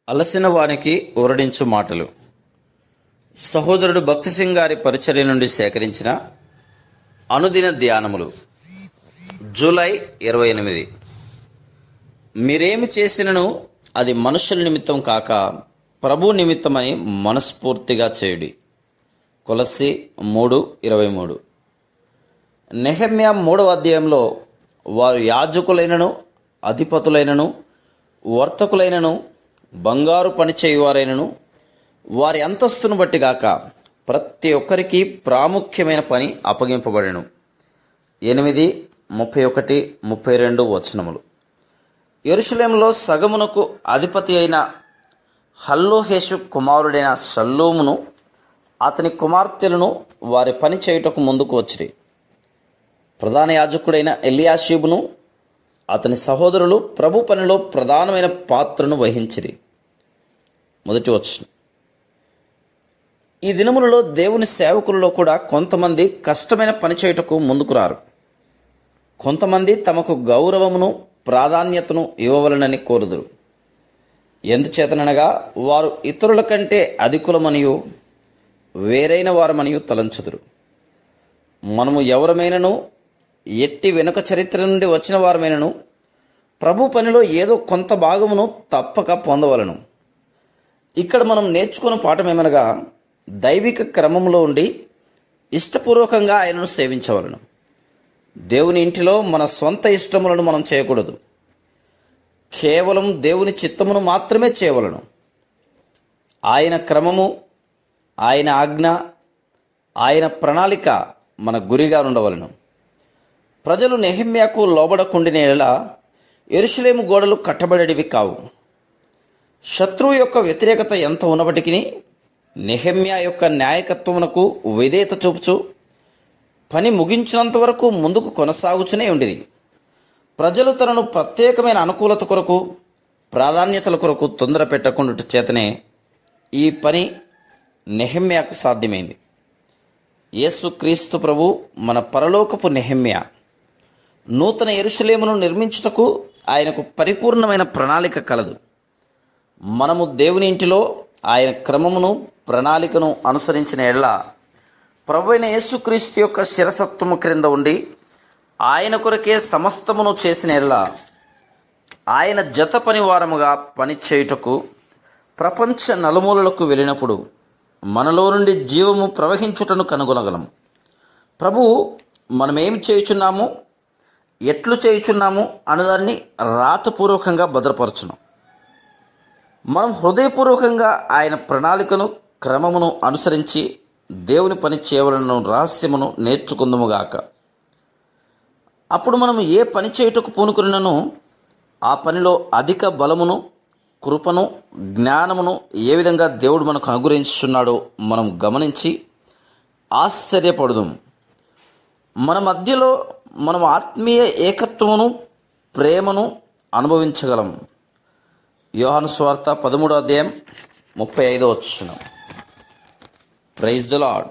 అలసిన వానికి ఊరడించు మాటలు. సహోదరుడు భక్తి సింగ్ గారి పరిచర్య నుండి సేకరించిన అనుదిన ధ్యానములు. జూలై 28. మీరేమి చేసినను అది మనుషుల నిమిత్తం కాక ప్రభు నిమిత్తమని మనస్ఫూర్తిగా చేయుడి. కొలస్సీ 3:23. నెహెమ్యా 3వ అధ్యాయంలో వారు యాజకులైనను, అధిపతులైనను, వర్తకులైనను, బంగారు పని చేయువారైనను వారి అంతస్తును బట్టి గాక ప్రతి ఒక్కరికి ప్రాముఖ్యమైన పని అప్పగింపబడెను. 8, 31, 32 వచనములు. యెరూషలేములో సగమునకు అధిపతి అయిన హల్లోహేషు కుమారుడైన షల్లూమును అతని కుమార్తెలను వారి పని చేయుటకు ముందుకు వచ్చిరి. ప్రధాన యాజకుడైన ఎలియాషీబును అతని సహోదరులు ప్రభు పనిలో ప్రధానమైన పాత్రను వహించిరి. మొదటి వచనం. ఈ దినములలో దేవుని సేవకులలో కూడా కొంతమంది కష్టమైన పని చేయుటకు ముందుకు రారు. కొంతమంది తమకు గౌరవమును, ప్రాధాన్యతను ఇవ్వవలనని కోరుదురు. ఎందుచేతనగా వారు ఇతరుల కంటే అధికులమనియు వేరైన వారమనియు తలంచుదురు. మనము ఎవరమైనను, ఎట్టి వెనుక చరిత్ర నుండి వచ్చిన వారమైనను ప్రభు పనిలో ఏదో కొంత భాగమును తప్పక పొందవలను. ఇక్కడ మనం నేర్చుకున్న పాఠం ఏమనగా, దైవిక క్రమంలో ఉండి ఇష్టపూర్వకంగా ఆయనను సేవించవలను. దేవుని ఇంటిలో మన సొంత ఇష్టములను మనం చేయకూడదు. కేవలం దేవుని చిత్తమును మాత్రమే చేయవలను. ఆయన క్రమము, ఆయన ఆజ్ఞ, ఆయన ప్రణాళిక మన గురిగా ఉండవలను. ప్రజలు నెహెమ్యాకు లోబడకుండిన యెడల యెరూషలేము గోడలు కట్టబడేటివి కావు. శత్రువు యొక్క వ్యతిరేకత ఎంత ఉన్నప్పటికీ నెహెమ్యా యొక్క న్యాయకత్వమునకు విధేయత చూపుచు పని ముగించినంత వరకు ముందుకు కొనసాగుతూనే ఉండేది. ప్రజలు తనను ప్రత్యేకమైన అనుకూలత కొరకు, ప్రాధాన్యతల కొరకు తొందర పెట్టకుండా చేతనే ఈ పని నెహెమ్యాకు సాధ్యమైంది. యేసుక్రీస్తు ప్రభు మన పరలోకపు నెహెమ్యా. నూతన యెరూషలేమును నిర్మించుటకు ఆయనకు పరిపూర్ణమైన ప్రణాళిక కలదు. మనము దేవుని ఇంటిలో ఆయన క్రమమును, ప్రణాళికను అనుసరించిన యెడల ప్రభువైన యేసుక్రీస్తు యొక్క శిరసత్వము క్రింద ఉండి ఆయన కొరకే సమస్తమును చేసిన యెడల ఆయన జత పనివారముగా పనిచేయుటకు ప్రపంచ నలుమూలలకు వెళ్ళినప్పుడు మనలో నుండి జీవము ప్రవహించుటను కనుగొనగలము. ప్రభువు మనమేం చేయుచున్నాము, ఎట్లు చేయుచున్నాము అన్నదాన్ని రాతపూర్వకంగా భద్రపరచును. మనం హృదయపూర్వకంగా ఆయన ప్రణాళికను, క్రమమును అనుసరించి దేవుని పని చేయవలన రహస్యమును నేర్చుకుందుముగాక. అప్పుడు మనం ఏ పని చేయుటకు పూనుకున్నను ఆ పనిలో అధిక బలమును, కృపను, జ్ఞానమును ఏ విధంగా దేవుడు మనకు అనుగ్రహించుచున్నాడో మనం గమనించి ఆశ్చర్యపడుదాం. మన మధ్యలో మనం ఆత్మీయ ఏకత్వమును, ప్రేమను అనుభవించగలం. యోహాను సువార్త 13వ అధ్యాయం 35వ వచనం. Praise the lord.